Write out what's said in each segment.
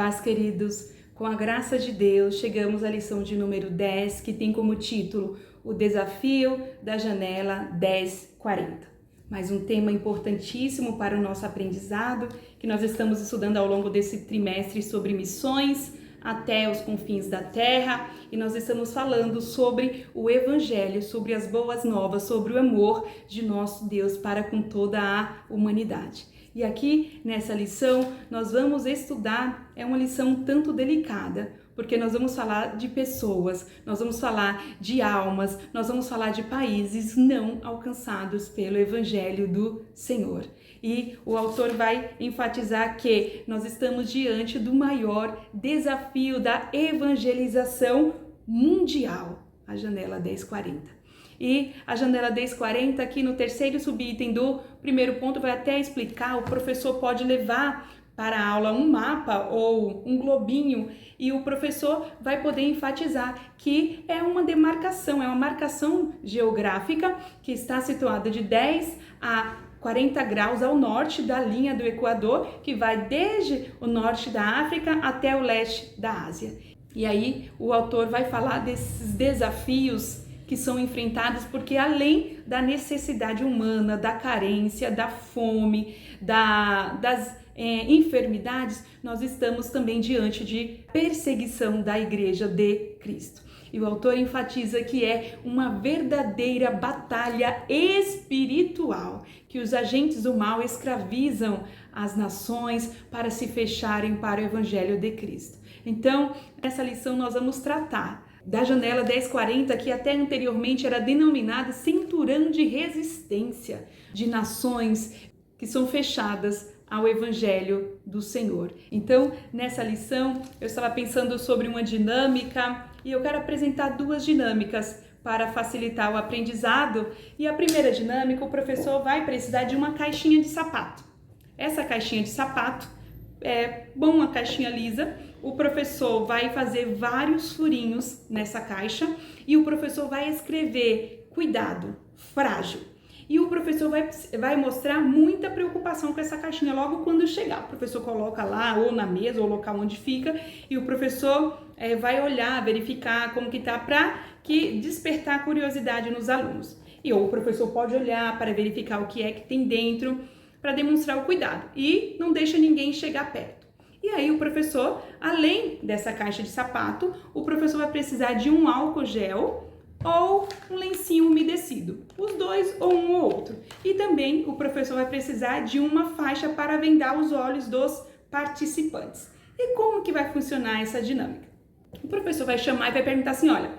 paz, queridos. Com a graça de Deus, chegamos à lição de número 10, que tem como título O Desafio da Janela 1040. Mais um tema importantíssimo para o nosso aprendizado, que nós estamos estudando ao longo desse trimestre sobre missões até os confins da terra, e nós estamos falando sobre o Evangelho, sobre as boas novas, sobre o amor de nosso Deus para com toda a humanidade. E aqui nessa lição nós vamos estudar, é uma lição um tanto delicada, porque nós vamos falar de pessoas, nós vamos falar de almas, nós vamos falar de países não alcançados pelo Evangelho do Senhor. E o autor vai enfatizar que nós estamos diante do maior desafio da evangelização mundial, a janela 1040. E a janela 1040, aqui no terceiro subitem do primeiro ponto, vai até explicar, o professor pode levar para a aula um mapa ou um globinho e o professor vai poder enfatizar que é uma demarcação, é uma marcação geográfica que está situada de 10 a 40 graus ao norte da linha do Equador, que vai desde o norte da África até o leste da Ásia. E aí o autor vai falar desses desafios que são enfrentados, porque além da necessidade humana, da carência, da fome, das enfermidades, nós estamos também diante de perseguição da Igreja de Cristo. E o autor enfatiza que é uma verdadeira batalha espiritual, que os agentes do mal escravizam as nações para se fecharem para o Evangelho de Cristo. Então, nessa lição nós vamos tratar da janela 1040, que até anteriormente era denominada cinturão de resistência de nações que são fechadas ao Evangelho do Senhor. Então, nessa lição, eu estava pensando sobre uma dinâmica e eu quero apresentar duas dinâmicas para facilitar o aprendizado. E a primeira dinâmica, o professor vai precisar de uma caixinha de sapato. Essa caixinha de sapato é uma caixinha lisa. O professor vai fazer vários furinhos nessa caixa e o professor vai escrever cuidado, frágil. E o professor vai mostrar muita preocupação com essa caixinha logo quando chegar. O professor coloca lá ou na mesa ou local onde fica e o professor vai olhar, verificar como que tá para que despertar a curiosidade nos alunos. E ou o professor pode olhar para verificar o que é que tem dentro para demonstrar o cuidado e não deixa ninguém chegar perto. E aí o professor, além dessa caixa de sapato, o professor vai precisar de um álcool gel ou um lencinho umedecido, os dois ou um ou outro. E também o professor vai precisar de uma faixa para vendar os olhos dos participantes. E como que vai funcionar essa dinâmica? O professor vai chamar e vai perguntar assim, olha,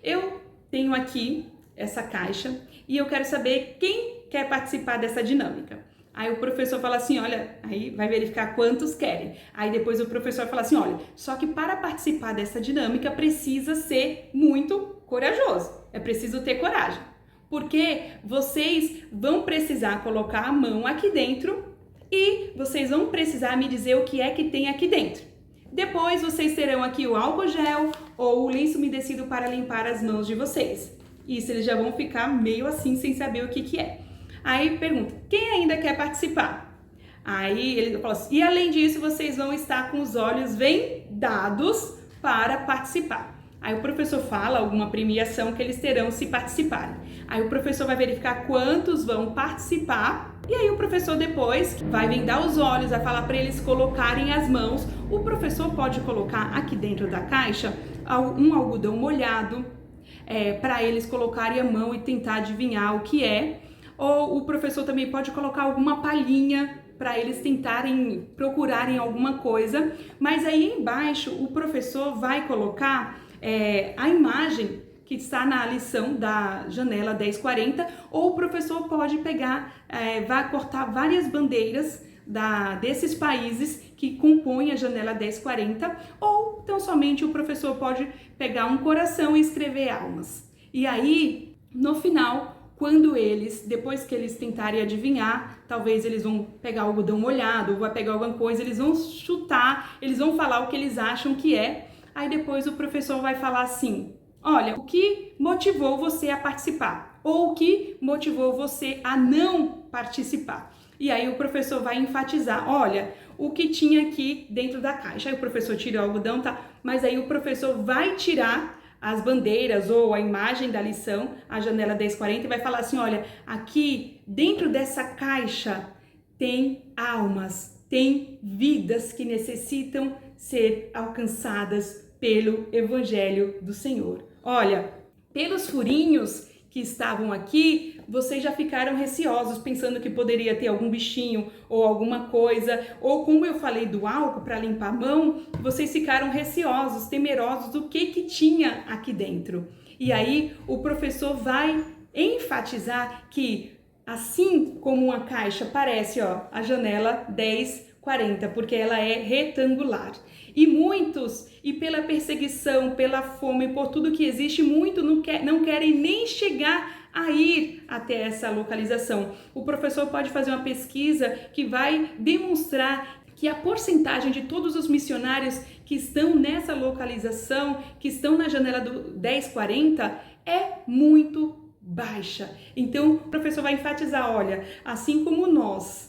eu tenho aqui essa caixa e eu quero saber quem quer participar dessa dinâmica. Aí o professor fala assim, olha, aí vai verificar quantos querem. Aí depois o professor fala assim, olha, só que para participar dessa dinâmica precisa ser muito corajoso. É preciso ter coragem. Porque vocês vão precisar colocar a mão aqui dentro e vocês vão precisar me dizer o que é que tem aqui dentro. Depois vocês terão aqui o álcool gel ou o lenço umedecido para limpar as mãos de vocês. Isso eles já vão ficar meio assim sem saber o que é. Aí pergunta, quem ainda quer participar? Aí ele fala assim, e além disso, vocês vão estar com os olhos vendados para participar. Aí o professor fala alguma premiação que eles terão se participarem. Aí o professor vai verificar quantos vão participar. E aí o professor depois vai vendar os olhos, vai falar para eles colocarem as mãos. O professor pode colocar aqui dentro da caixa um algodão molhado para eles colocarem a mão e tentar adivinhar o que é. Ou o professor também pode colocar alguma palhinha para eles tentarem procurarem alguma coisa. Mas aí embaixo o professor vai colocar a imagem que está na lição da janela 1040, ou o professor pode pegar, vai cortar várias bandeiras desses países que compõem a janela 1040, ou então somente o professor pode pegar um coração e escrever almas. E aí, no final, depois que eles tentarem adivinhar, talvez eles vão pegar o algodão molhado, ou vai pegar alguma coisa, eles vão chutar, eles vão falar o que eles acham que é. Aí depois o professor vai falar assim, olha, o que motivou você a participar? Ou o que motivou você a não participar? E aí o professor vai enfatizar, olha, o que tinha aqui dentro da caixa. Aí o professor tira o algodão, tá? Mas aí o professor vai tirar as bandeiras ou a imagem da lição, a janela 1040, e vai falar assim, olha, aqui dentro dessa caixa tem almas, tem vidas que necessitam ser alcançadas pelo Evangelho do Senhor. Olha, pelos furinhos que estavam aqui, vocês já ficaram receosos, pensando que poderia ter algum bichinho ou alguma coisa, ou como eu falei do álcool para limpar a mão, vocês ficaram receosos, temerosos do que tinha aqui dentro. E aí o professor vai enfatizar que, assim como uma caixa parece, ó, a janela 1040, porque ela é retangular. E muitos, e pela perseguição, pela fome, por tudo que existe, muitos não querem nem chegar a ir até essa localização. O professor pode fazer uma pesquisa que vai demonstrar que a porcentagem de todos os missionários que estão nessa localização, que estão na janela do 1040, é muito baixa. Então, o professor vai enfatizar, olha, assim como nós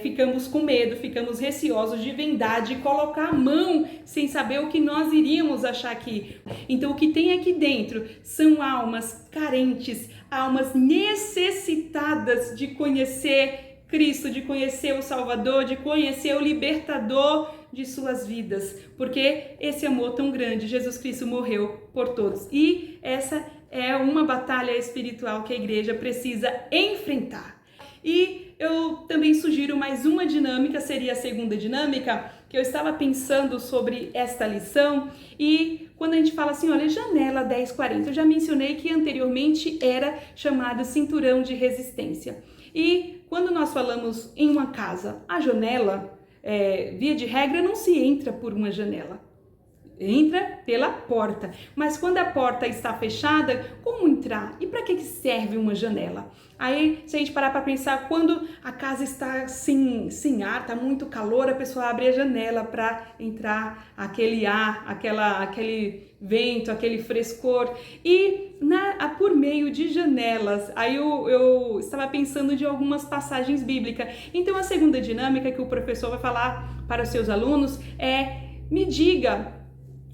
ficamos com medo, ficamos receosos de verdade, colocar a mão sem saber o que nós iríamos achar aqui. Então, o que tem aqui dentro são almas carentes, almas necessitadas de conhecer Cristo, de conhecer o Salvador, de conhecer o libertador de suas vidas, porque esse amor tão grande, Jesus Cristo morreu por todos. E essa é uma batalha espiritual que a igreja precisa enfrentar. E eu também sugiro mais uma dinâmica, seria a segunda dinâmica, que eu estava pensando sobre esta lição, e quando a gente fala assim, olha, janela 1040, eu já mencionei que anteriormente era chamado cinturão de resistência. E quando nós falamos em uma casa, a janela, via de regra, não se entra por uma janela. Entra pela porta, mas quando a porta está fechada, como entrar? E para que serve uma janela? Aí, se a gente parar para pensar, quando a casa está sem ar, está muito calor, a pessoa abre a janela para entrar aquele ar, aquele vento, aquele frescor. E por meio de janelas, aí eu estava pensando de algumas passagens bíblicas. Então, a segunda dinâmica que o professor vai falar para os seus alunos é: me diga.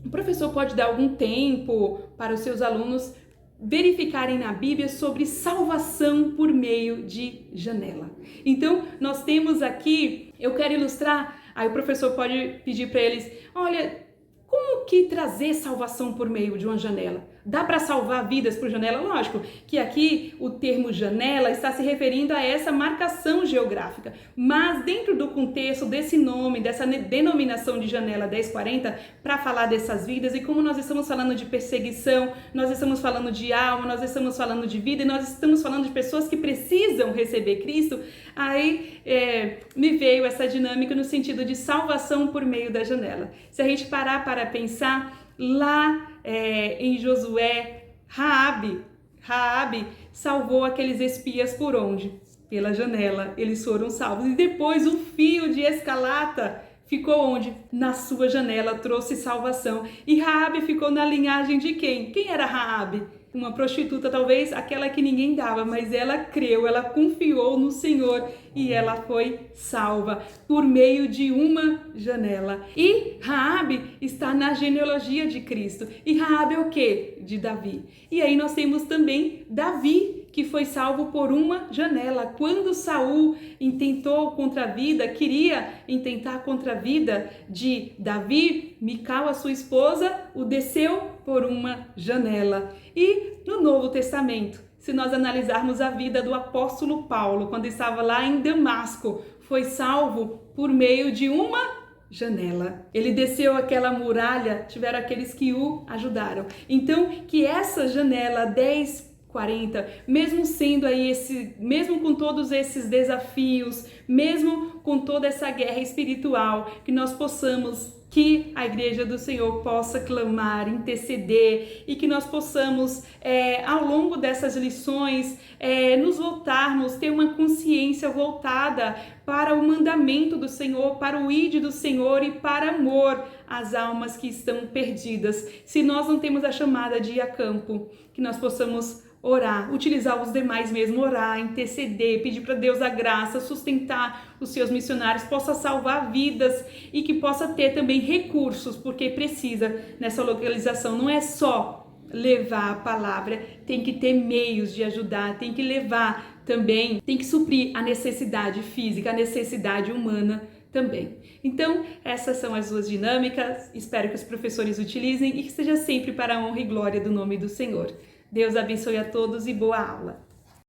O professor pode dar algum tempo para os seus alunos verificarem na Bíblia sobre salvação por meio de janela. Então, nós temos aqui, eu quero ilustrar, aí o professor pode pedir para eles, olha, como que trazer salvação por meio de uma janela? Dá para salvar vidas por janela? Lógico que aqui o termo janela está se referindo a essa marcação geográfica, mas dentro do contexto desse nome, dessa denominação de janela 1040, para falar dessas vidas, e como nós estamos falando de perseguição, nós estamos falando de alma, nós estamos falando de vida, e nós estamos falando de pessoas que precisam receber Cristo, aí me veio essa dinâmica no sentido de salvação por meio da janela. Se a gente parar para pensar, lá em Josué, Raabe salvou aqueles espias por onde? Pela janela, eles foram salvos. E depois o fio de escarlata ficou onde? Na sua janela, trouxe salvação. E Raabe ficou na linhagem de quem? Quem era Raabe? Uma prostituta, talvez aquela que ninguém dava, mas ela creu, ela confiou no Senhor e ela foi salva por meio de uma janela. E Raabe está na genealogia de Cristo. E Raabe é o quê? De Davi. E aí nós temos também Davi, que foi salvo por uma janela. Quando Saul intentou contra a vida, queria intentar contra a vida de Davi, Mical, a sua esposa, o desceu por uma janela. E no Novo Testamento, se nós analisarmos a vida do apóstolo Paulo, quando estava lá em Damasco, foi salvo por meio de uma janela. Ele desceu aquela muralha, tiveram aqueles que o ajudaram. Então, que essa janela 1040, mesmo sendo aí mesmo com todos esses desafios, mesmo com toda essa guerra espiritual, que nós possamos, que a Igreja do Senhor possa clamar, interceder, e que nós possamos, ao longo dessas lições, nos voltarmos, ter uma consciência voltada para o mandamento do Senhor, para o ide do Senhor e para amor às almas que estão perdidas. Se nós não temos a chamada de ir a campo, que nós possamos orar, utilizar os demais mesmo, orar, interceder, pedir para Deus a graça, sustentar os seus missionários, possa salvar vidas e que possa ter também recursos, porque precisa nessa localização, não é só levar a palavra, tem que ter meios de ajudar, tem que levar também, tem que suprir a necessidade física, a necessidade humana também. Então, essas são as duas dinâmicas, espero que os professores utilizem e que seja sempre para a honra e glória do nome do Senhor. Deus abençoe a todos e boa aula!